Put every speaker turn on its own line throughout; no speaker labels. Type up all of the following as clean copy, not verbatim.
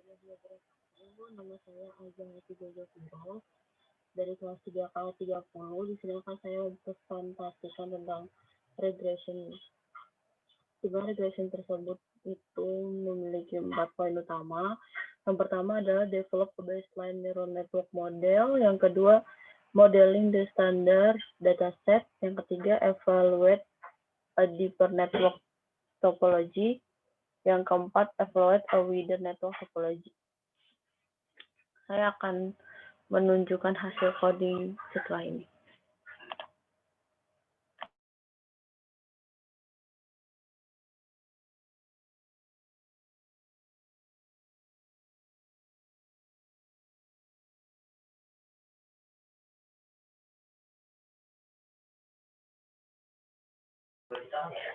Nama saya Aja Tiga dari kelas 3K30. Di sini akan saya presentasikan tentang regression. Tiga regression tersebut itu memiliki 4 poin utama. Yang pertama adalah develop a baseline neural network model. Yang kedua, modeling the standard dataset. Yang ketiga, evaluate a deeper network topology. Yang keempat, evaluate a wider network topology. Saya akan menunjukkan hasil coding setelah ini.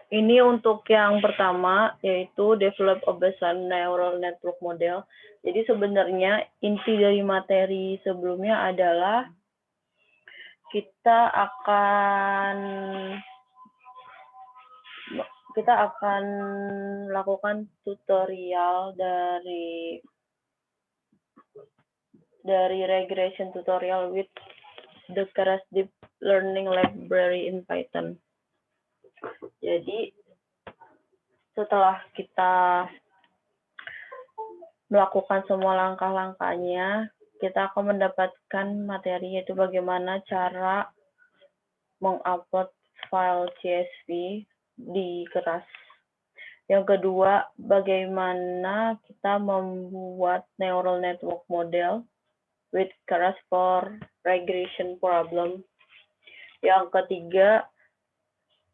Ini untuk yang pertama, yaitu develop a baseline neural network model. Jadi sebenarnya inti dari materi sebelumnya adalah kita akan lakukan tutorial dari regression tutorial with the Keras Deep Learning Library in Python. Jadi setelah kita melakukan semua langkah-langkahnya, kita akan mendapatkan materi, yaitu bagaimana cara mengupload file CSV di Keras. Yang kedua, bagaimana kita membuat neural network model with Keras for regression problem. Yang ketiga,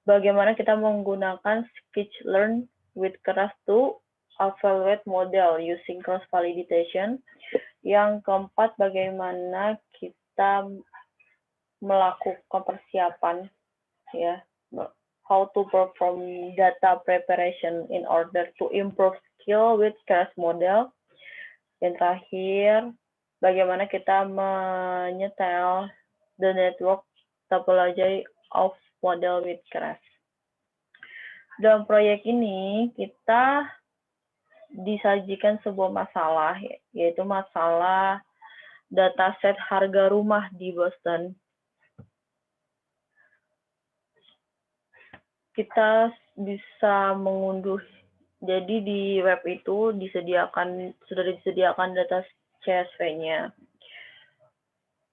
bagaimana kita menggunakan skitch-learn with Keras to evaluate model using cross-validation. Yang keempat, bagaimana kita melakukan persiapan, ya, how to perform data preparation in order to improve skill with Keras model. Yang terakhir, bagaimana kita menyetel the network topology of model with Keras. Dalam proyek ini, kita disajikan sebuah masalah, yaitu masalah dataset harga rumah di Boston. Kita bisa mengunduh, jadi di web itu sudah disediakan data CSV-nya.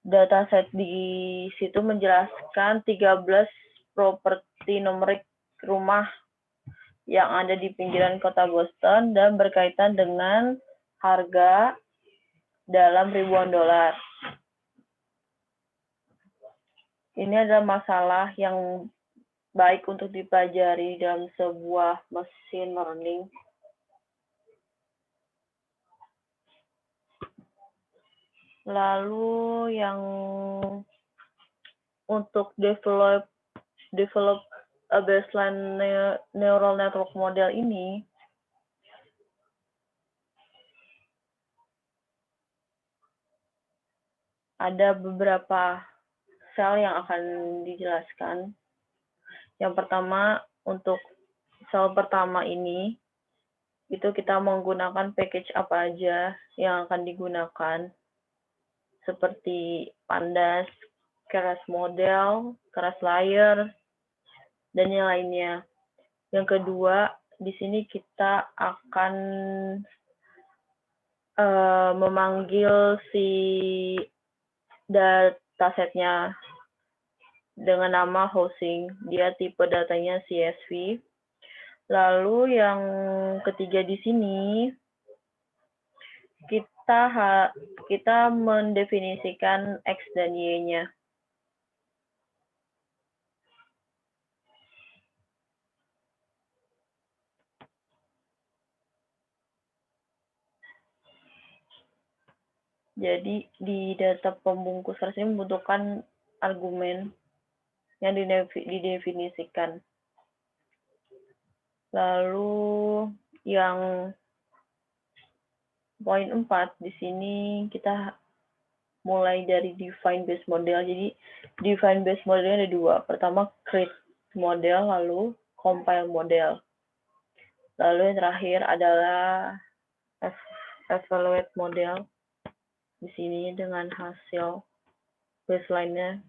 Dataset di situ menjelaskan 13 properti numerik rumah yang ada di pinggiran kota Boston dan berkaitan dengan harga dalam ribuan dolar. Ini adalah masalah yang baik untuk dipelajari dalam sebuah machine learning. Lalu yang untuk develop a baseline neural network model ini, ada beberapa sel yang akan dijelaskan. Yang pertama, untuk sel pertama ini, itu kita menggunakan package apa aja yang akan digunakan, seperti Pandas, Keras Model, Keras Layer, dan yang lainnya. Yang kedua, di sini kita akan memanggil si datasetnya dengan nama housing, dia tipe datanya CSV. Lalu yang ketiga di sini, kita mendefinisikan X dan Y-nya. Jadi di data pembungkus ini membutuhkan argumen yang didefinisikan. Lalu yang poin 4 di sini kita mulai dari define base model. Jadi define base modelnya ada dua. Pertama create model, lalu compile model. Lalu yang terakhir adalah evaluate model di sini dengan hasil baseline-nya.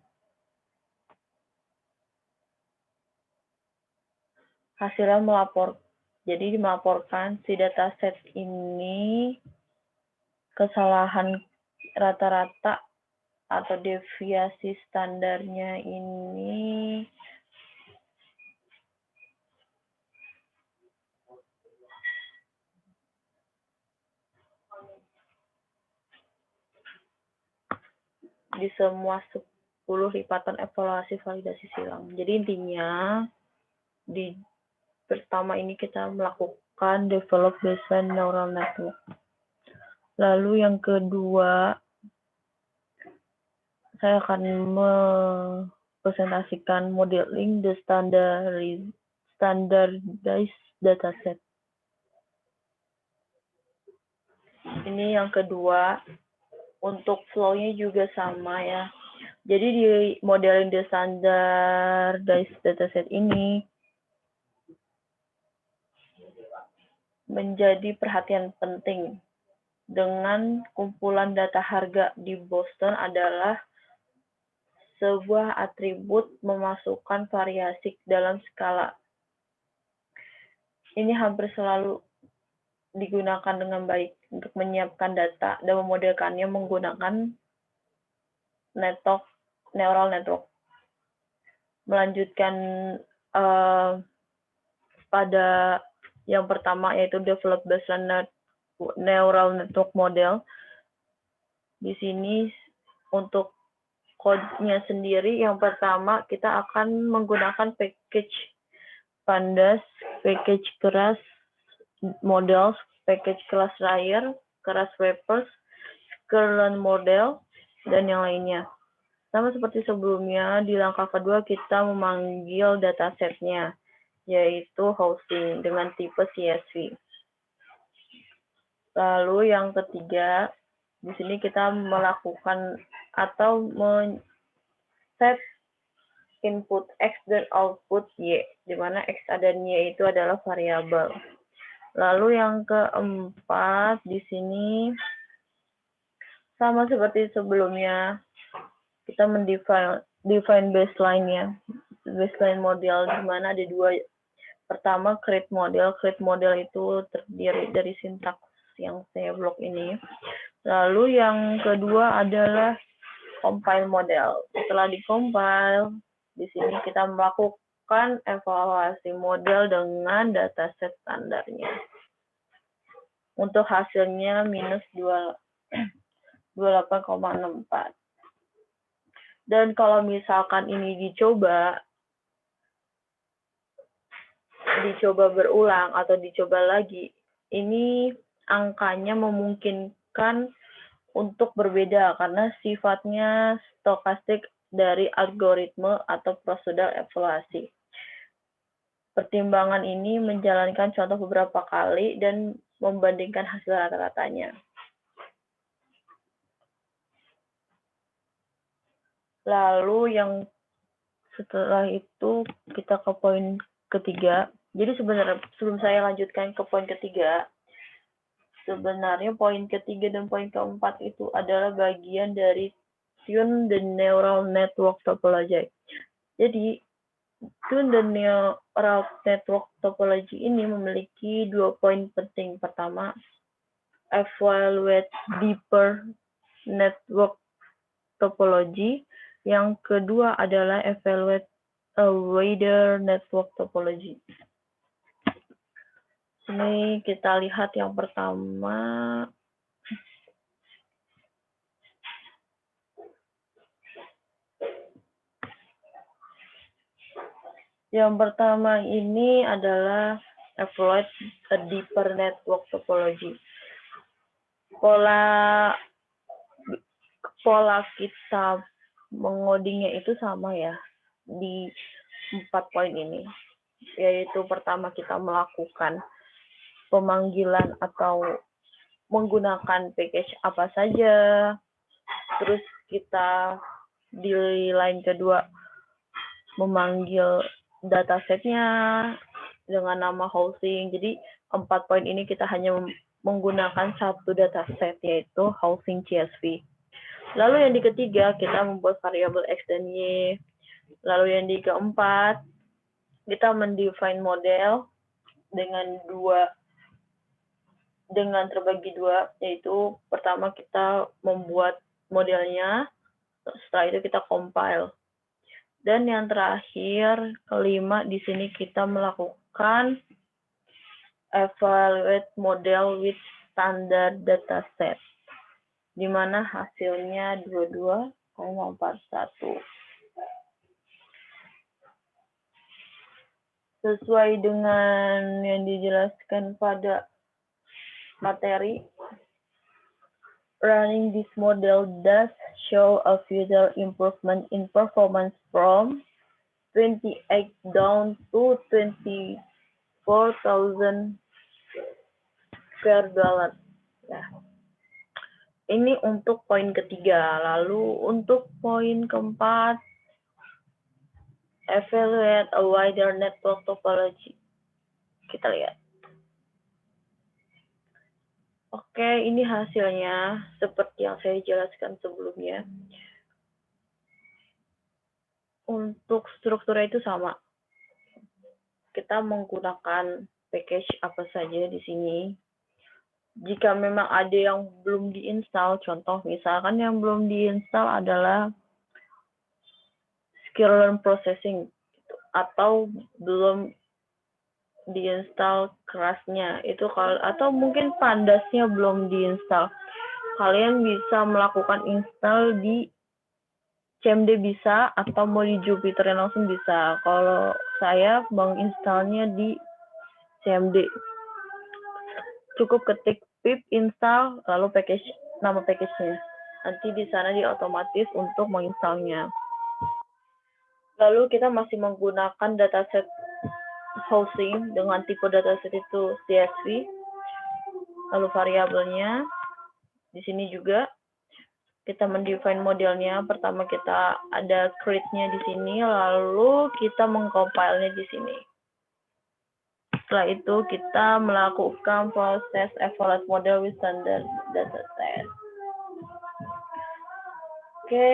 Hasilnya jadi melaporkan si dataset ini kesalahan rata-rata atau deviasi standarnya ini di semua 10 lipatan evaluasi validasi silang. Jadi intinya di pertama ini kita melakukan develop baseline neural network. Lalu yang kedua, saya akan mempresentasikan modeling the standardized dataset. Ini yang kedua, untuk flow-nya juga sama ya. Jadi di modeling the standardized dataset ini menjadi perhatian penting. Dengan kumpulan data harga di Boston adalah sebuah atribut memasukkan variasi dalam skala. Ini hampir selalu digunakan dengan baik untuk menyiapkan data dan memodelkannya menggunakan neural network. Melanjutkan pada yang pertama yaitu develop baseline neural network model. Di sini untuk code-nya sendiri, yang pertama kita akan menggunakan package pandas, package keras models, package kelas layer, keras wrappers, kernel model, dan yang lainnya. Sama seperti sebelumnya, di langkah kedua kita memanggil datasetnya, yaitu housing dengan tipe CSV. Lalu yang ketiga, di sini kita melakukan atau set input X dan output Y, di mana X dan Y itu adalah variabel. Lalu yang keempat, di sini sama seperti sebelumnya, kita define baseline-nya, baseline model, di mana ada dua. Pertama, create model. Create model itu terdiri dari sintaks yang saya blok ini. Lalu yang kedua adalah compile model. Setelah di-compile, di sini kita melakukan evaluasi model dengan dataset standarnya. Untuk hasilnya minus 28,64. Dan kalau misalkan ini dicoba berulang atau dicoba lagi, ini angkanya memungkinkan untuk berbeda karena sifatnya stokastik dari algoritme atau prosedur evaluasi. Pertimbangan ini menjalankan contoh beberapa kali dan membandingkan hasil rata-ratanya. Lalu yang setelah itu kita ke poin ketiga. Jadi sebenarnya sebelum saya lanjutkan ke poin ketiga, sebenarnya poin ketiga dan poin keempat itu adalah bagian dari tune the neural network topology. Jadi tune the neural network topology ini memiliki 2 poin penting. Pertama, evaluate deeper network topology. Yang kedua adalah evaluate a wider network topology. Ini kita lihat yang pertama. Yang pertama ini adalah evaluate a deeper network topology. Pola kita mengodingnya itu sama ya di 4 poin ini. Yaitu pertama kita melakukan pemanggilan atau menggunakan package apa saja. Terus kita di line kedua memanggil datasetnya dengan nama housing. Jadi 4 poin ini kita hanya menggunakan satu dataset, yaitu housing CSV. Lalu yang di ketiga, kita membuat variabel X dan Y. Lalu yang di keempat, kita mendefine model dengan terbagi dua, yaitu pertama kita membuat modelnya, setelah itu kita compile. Dan yang terakhir, kelima, di sini kita melakukan evaluate model with standard dataset, di mana hasilnya 22,41. Sesuai dengan yang dijelaskan pada materi, running this model does show a further improvement in performance from 28 down to 24,000 per dollar. Nah, ini untuk poin ketiga. Lalu untuk poin keempat, evaluate a wider network topology. Kita lihat. Oke, ini hasilnya seperti yang saya jelaskan sebelumnya. Untuk strukturnya itu sama. Kita menggunakan package apa saja di sini. Jika memang ada yang belum diinstal, contoh misalkan yang belum diinstal adalah skill learn processing, atau belum diinstal kerasnya itu, atau mungkin pandasnya belum diinstal, kalian bisa melakukan install di CMD bisa, atau mau di Jupyter langsung bisa. Kalau saya menginstalnya di CMD, cukup ketik pip install lalu nama package-nya. Nanti di sana dia otomatis untuk menginstalnya. Lalu kita masih menggunakan dataset housing dengan tipe dataset itu CSV. Lalu variabelnya di sini juga kita mendefine modelnya. Pertama kita ada create-nya di sini, lalu kita mengcompile-nya di sini. Setelah itu kita melakukan proses evaluate model with standard dataset. Oke.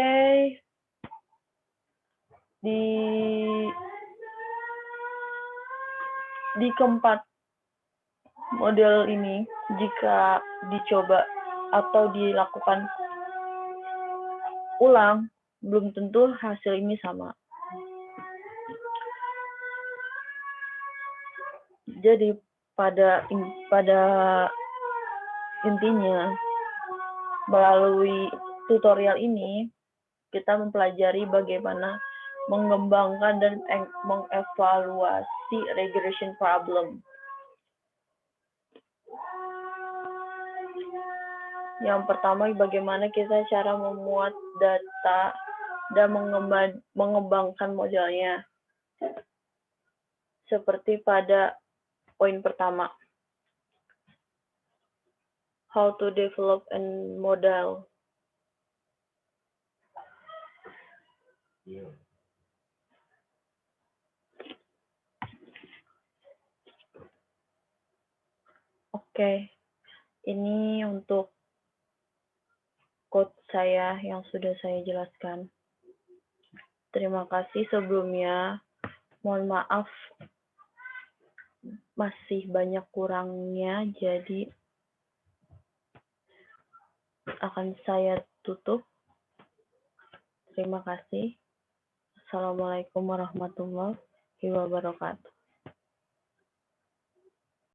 Di keempat model ini, jika dicoba atau dilakukan ulang, belum tentu hasil ini sama. Jadi pada intinya, melalui tutorial ini kita mempelajari bagaimana mengembangkan dan mengevaluasi regression problem. Yang pertama, bagaimana kita cara memuat data dan mengembangkan modelnya. Seperti pada poin pertama, how to develop a model. Oke, ini untuk code saya yang sudah saya jelaskan. Terima kasih sebelumnya. Mohon maaf masih banyak kurangnya, jadi akan saya tutup. Terima kasih. Assalamualaikum warahmatullahi wabarakatuh.